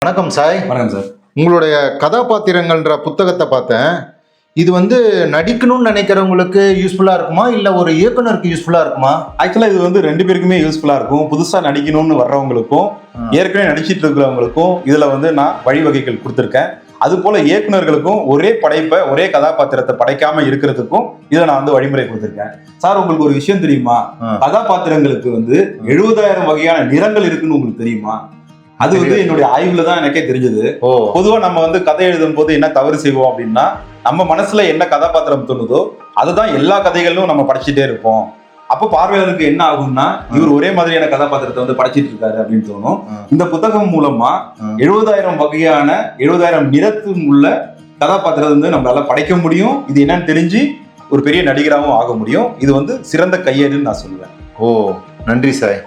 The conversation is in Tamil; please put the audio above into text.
வணக்கம் சாய். வணக்கம் சார். உங்களுடைய கதாபாத்திரங்கள்ன்ற புத்தகத்தை பார்த்தேன். இது நடிக்கணும்னு நினைக்கிறவங்களுக்கு யூஸ்ஃபுல்லாக இருக்குமா இல்லை ஒரு இயக்குனருக்கு யூஸ்ஃபுல்லாக இருக்குமா? ஆக்சுவலாக இது 2 பேருக்குமே யூஸ்ஃபுல்லாக இருக்கும். புதுசாக நடிக்கணும்னு வர்றவங்களுக்கும் ஏற்கனவே நடிச்சிட்டு இருக்கிறவங்களுக்கும் இதில் நான் வழிவகைகள் கொடுத்துருக்கேன். அது போல இயக்குனர்களுக்கும் ஒரே படைப்பை ஒரே கதாபாத்திரத்தை படைக்காம இருக்கிறதுக்கும் இதில் நான் வழிமுறை கொடுத்துருக்கேன். சார், உங்களுக்கு ஒரு விஷயம் தெரியுமா? கதாபாத்திரங்களுக்கு 70,000 வகையான நிறங்கள் இருக்குன்னு உங்களுக்கு தெரியுமா? அது என்னுடைய ஆய்வுல தான் எனக்கே தெரிஞ்சது. பொதுவா நம்ம கதை எழுதும் போது என்ன தவறு செய்வோம் அப்படின்னா, நம்ம மனசுல என்ன கதாபாத்திரம் தோணுதோ அதுதான் எல்லா கதைகளிலும் நம்ம படிச்சுட்டே இருப்போம். அப்போ பார்வையாளருக்கு என்ன ஆகும்னா, இவர் ஒரே மாதிரியான கதாபாத்திரத்தை படைச்சிட்டு இருக்காரு அப்படின்னு தோணும். இந்த புத்தகம் மூலமா 70,000 வகையான 70,000 நிறத்தில் உள்ள கதாபாத்திரத்தை நம்மளால படைக்க முடியும். இது என்னன்னு தெரிஞ்சு ஒரு பெரிய நடிகராகவும் ஆக முடியும். இது சிறந்த கையேடுன்னு நான் சொல்லுவேன். நன்றி சாய்.